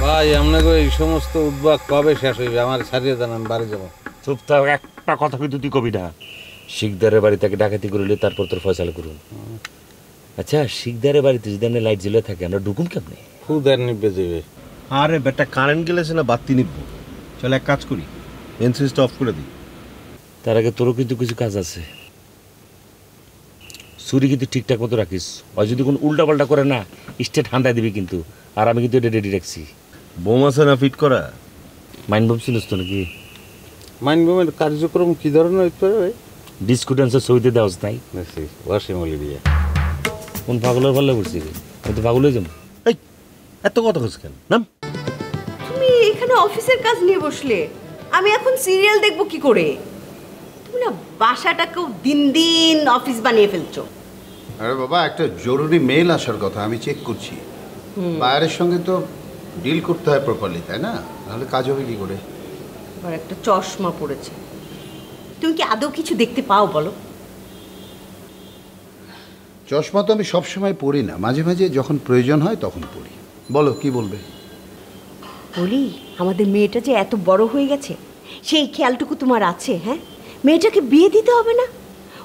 ভাই আপনাকে এই সমস্ত উদ্বাগ কবে শেষ হইবে? আমার ছাড়িয়ে দেন, আমি বাড়ি যাবো। চুপ থাক, একটা কথা কিন্তু তুই কবি না। শিকদারের বাড়ি থেকে ডাকাতি করিলে তারপর তোর ফয়সালা করুন। আচ্ছা, শিকদারের বাড়িতে যদি আমরা লাইট জ্বলে থাকে আমরা ঢুকুন কেমনে? খুদার নিবে যাবে। আরে বেটা, কারেন্ট গেলেছে না বাতি নিবো? চল এক কাজ করি, মেন সুইচটা অফ করে দিই। তার আগে তোরও কিন্তু কিছু কাজ আছে। চুরি কিন্তু ঠিকঠাক মতো রাখিস, আর যদি কোনো উল্টা পাল্টা করে না স্টেট হান্দায় দিবি কিন্তু। আর আমি কিন্তু এটা রেডি রাখছি। বোম আছে না ফিট করা? মাইন্ড বোম ছিল তো নাকি? মাইনবমের কার্যক্রম কি ধরনের হইতে পারে ভাই? ডিসকোডেন্সের ছবিতে দেওয়া নাই? দেখছি ওয়াসিমলি দিয়ে। কোন পাগলের পাল্লা পড়ছি রে? আমি তো পাগল হয়ে যাবো। এই এত কথা হচ্ছে কেন? নাম। তুমি এখানে অফিসের কাজ নিয়ে বসলে, আমি এখন সিরিয়াল দেখবো কি করে? তুমি না বাসাটাকেও দিন দিন অফিস বানিয়ে ফেলছো। আরে বাবা, একটা জরুরি মেল আসার কথা, আমি চেক করছি। বায়ারের সঙ্গে তো ডিল করতে হয় প্রপারলি, তাই না? নাহলে কাজ হবে কি করে? আর একটা চশমা পড়েছে। তুমি কি আদৌ কিছু দেখতে পাও বলো? চশমা তো আমি সবসময় পড়ি না, মাঝে মাঝে যখন প্রয়োজন হয় তখন পড়ি। বলো কি বলবে? বলি, আমাদের মেয়েটা যে এত বড় হয়ে গেছে, সেই খেয়ালটুকু তোমার আছে? হ্যাঁ, মেয়েটাকে বিয়ে দিতে হবে না?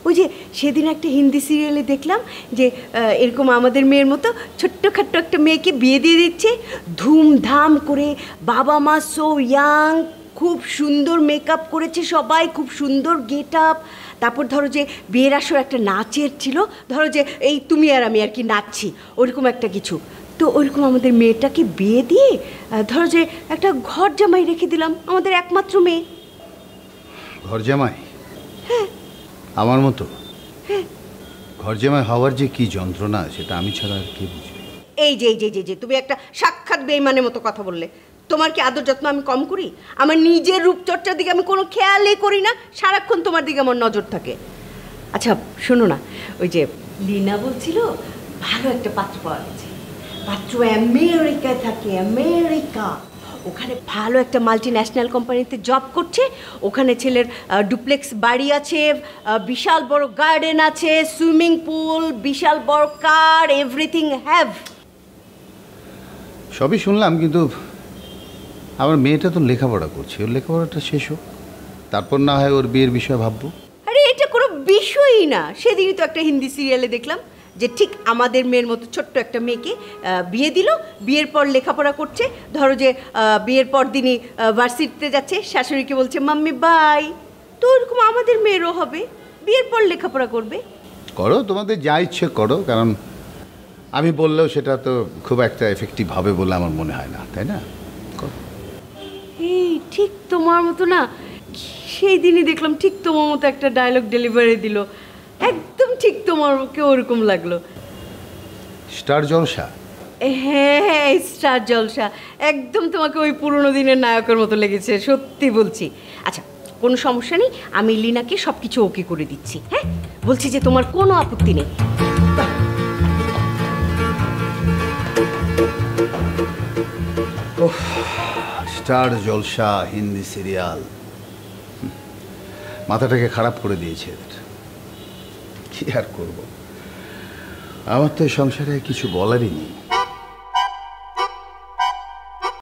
ওই যে সেদিন একটা হিন্দি সিরিয়ালে দেখলাম যে এরকম আমাদের মেয়ের মতো ছোট্টখাট্ট একটা মেয়েকে বিয়ে দিয়ে দিচ্ছে ধুমধাম করে। বাবা মা সো ইয়াং, খুব সুন্দর মেকআপ করেছে সবাই, খুব সুন্দর গেট আপ। তারপর ধরো যে বিয়ের আসর একটা নাচের ছিল, ধরো যে এই তুমি আর আমি আর কি নাচছি, ওরকম একটা কিছু। তো ওইরকম আমাদের মেয়েটাকে বিয়ে দিয়ে ধরো যে একটা ঘর জামাই রেখে দিলাম, আমাদের একমাত্র মেয়ে। ঘর জামাই? হ্যাঁ, আমার মতো? হ্যাঁ। ঘর জামাই হওয়ার যে কি যন্ত্রণা, সেটা আমি ছাড়া আর কে বুঝবে? এই যে তুমি একটা সাক্ষাৎ বেঈমানের মতো কথা বললে। তোমার কি আদর যত্ন আমি কম করি? আমার নিজের রূপচর্চার দিকে আমি কোনো খেয়ালই করি না, সারাক্ষণ তোমার দিকে আমার নজর থাকে। আচ্ছা শোনো না, ওই যে লীনা বলছিল ভালো একটা পাত্র পাওয়া গেছে। পাত্র আমেরিকায় থাকে, আমেরিকা। ওখানে ভালো একটা মাল্টি ন্যাশনাল কোম্পানিতে জব করছে। ওখানে ছেলের ডুপ্লেক্স বাড়ি আছে, বিশাল বড় গার্ডেন আছে, সুইমিং পুল, বিশাল বড় কার, এভরিথিং হ্যাভ। সবই শুনলাম, কিন্তু আমার মেয়েটা তো লেখাপড়া করছে, ওর লেখাপড়াটা শেষ হোক, তারপর না হয় ওর বিয়ের বিষয়ে ভাববো। আরে এটা কোনো বিষয়ই না। সেদিনই তো একটা হিন্দি সিরিয়ালে দেখলাম যে ঠিক আমাদের মেয়ের মতো ছোট্ট একটা মেয়েকে বিয়ে দিল, বিয়ের পর লেখাপড়া করছে। ধরো যে বিয়ের পর দিনই ভার্সিটিতে যাচ্ছে, শাশুড়িকে বলছে মাম্মি বাই। তো ওরকম আমাদের মেয়েরও হবে, বিয়ের পর লেখাপড়া করবে। করো, তোমাদের যা ইচ্ছে করো, কারণ আমি বললেও সেটা তো খুব একটা এফেক্টিভ হবে বলে আমার মনে হয় না, তাই না? এই ঠিক তোমার মতো না, সেই দিনই দেখলাম ঠিক তোমার মতো একটা ডায়লগ ডেলিভারি দিল, একদম ঠিক তোমাকে ওরকম লাগলো। স্টার জলসা? হ্যাঁ, স্টার জলসা, একদম তোমাকে ওই পুরোনো দিনের নায়কের মতো লেগেছে, সত্যি বলছি। আচ্ছা কোনো সমস্যা নেই, আমি লীনাকে সব কিছু ওকে করে দিচ্ছি। হ্যাঁ, বলছি যে তোমার কোনো আপত্তি নেই। স্টার জলসা, হিন্দি সিরিয়াল, মাথাটাকে খারাপ করে দিয়েছে এদের। কি আর করব, আমার তো এই সংসারে কিছু বলারই নেই।